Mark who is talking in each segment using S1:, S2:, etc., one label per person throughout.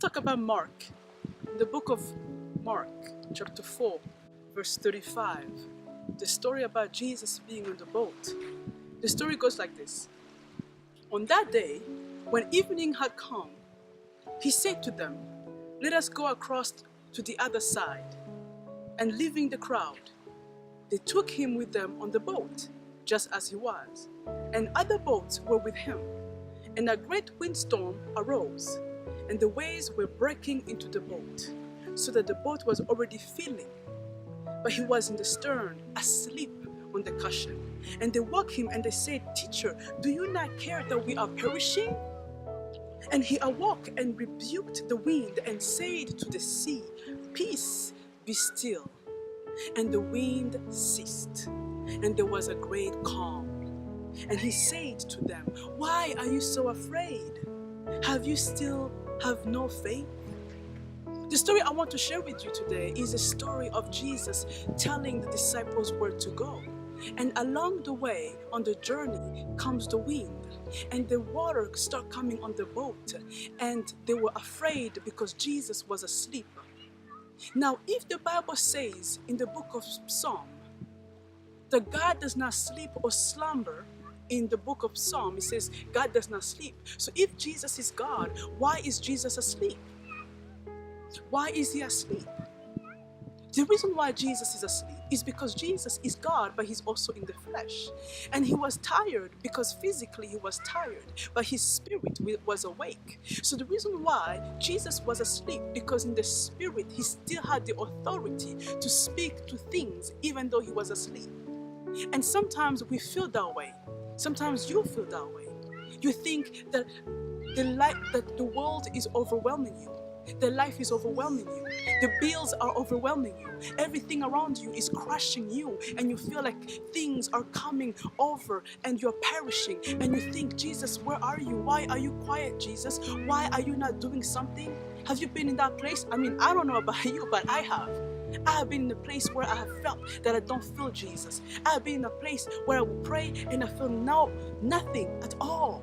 S1: talk about Mark. In the book of Mark, chapter 4, verse 35, the story about Jesus being on the boat. The story goes like this. On that day, when evening had come, he said to them, "Let us go across to the other side." And leaving the crowd, they took him with them on the boat, just as he was. And other boats were with him. And a great windstorm arose, and the waves were breaking into the boat, so that the boat was already filling. But he was in the stern, asleep on the cushion. And they woke him and they said, "Teacher, do you not care that we are perishing?" And he awoke and rebuked the wind and said to the sea, "Peace, be still." And the wind ceased, and there was a great calm. And he said to them, "Why are you so afraid? Have you still have no faith?" The story I want to share with you today is a story of Jesus telling the disciples where to go. And along the way, on the journey, comes the wind, and the water start coming on the boat, and they were afraid because Jesus was asleep. Now, if the Bible says in the book of Psalm that God does not sleep or slumber, in the book of Psalm it says God does not sleep. So if Jesus is God, why is Jesus asleep? Why is he asleep? The reason why Jesus is asleep is because Jesus is God, but he's also in the flesh. And he was tired because physically he was tired, but his spirit was awake. So the reason why Jesus was asleep, because in the spirit he still had the authority to speak to things even though he was asleep. And sometimes we feel that way. Sometimes you feel that way. You think that the world is overwhelming you. The life is overwhelming you. The bills are overwhelming you. Everything around you is crushing you, and you feel like things are coming over and you're perishing. And you think, "Jesus, where are you? Why are you quiet, Jesus? Why are you not doing something?" Have you been in that place? I mean, I don't know about you, but I have. I have been in a place where I have felt that I don't feel Jesus. I have been in a place where I will pray and I feel nothing at all.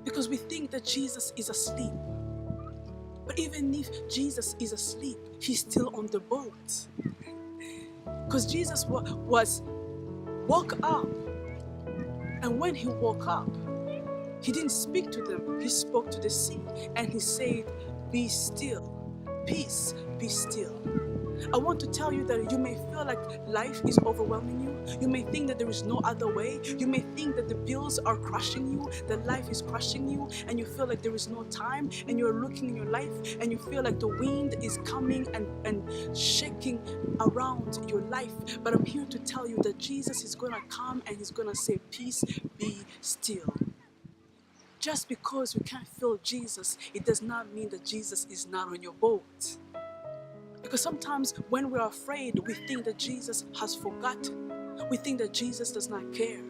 S1: Because we think that Jesus is asleep. But even if Jesus is asleep, he's still on the boat. Because Jesus woke up. And when he woke up, he didn't speak to them. He spoke to the sea. And he said, "Be still. Peace, be still." I want to tell you that you may feel like life is overwhelming you. You may think that there is no other way. You may think that the bills are crushing you, that life is crushing you, and you feel like there is no time, and you're looking in your life, and you feel like the wind is coming and shaking around your life. But I'm here to tell you that Jesus is going to come and he's going to say, "Peace, be still." Just because you can't feel Jesus, it does not mean that Jesus is not on your boat. Because sometimes when we're afraid, we think that Jesus has forgotten. We think that Jesus does not care.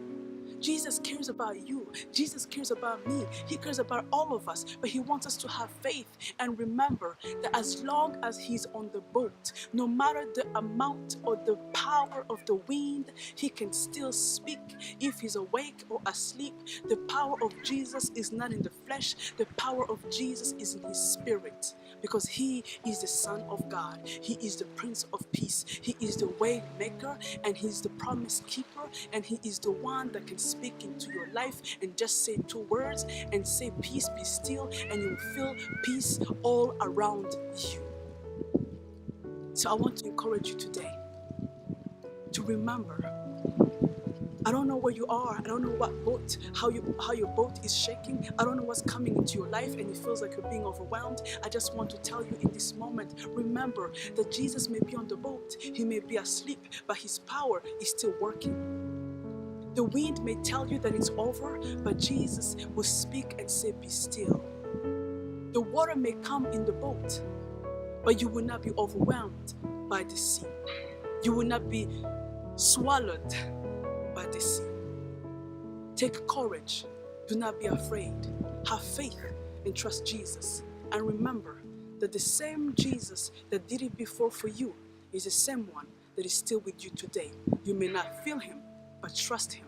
S1: Jesus cares about you. Jesus cares about me. He cares about all of us. But he wants us to have faith and remember that as long as he's on the boat, no matter the amount or the power of the wind, he can still speak. If he's awake or asleep, the power of Jesus is not in the flesh. The power of Jesus is in his spirit. Because he is the Son of God. He is the Prince of Peace. He is the way maker, and he's the promise keeper, and he is the one that can speak into your life and just say 2 words and say, "Peace, be still," and you will feel peace all around you. So I want to encourage you today to remember, I don't know where you are. I don't know what boat, how your boat is shaking. I don't know what's coming into your life and it feels like you're being overwhelmed. I just want to tell you in this moment, remember that Jesus may be on the boat. He may be asleep, but his power is still working. The wind may tell you that it's over, but Jesus will speak and say, "Be still." The water may come in the boat, but you will not be overwhelmed by the sea. You will not be swallowed by the sea. Take courage. Do not be afraid. Have faith and trust Jesus. And remember that the same Jesus that did it before for you is the same one that is still with you today. You may not feel him, but trust him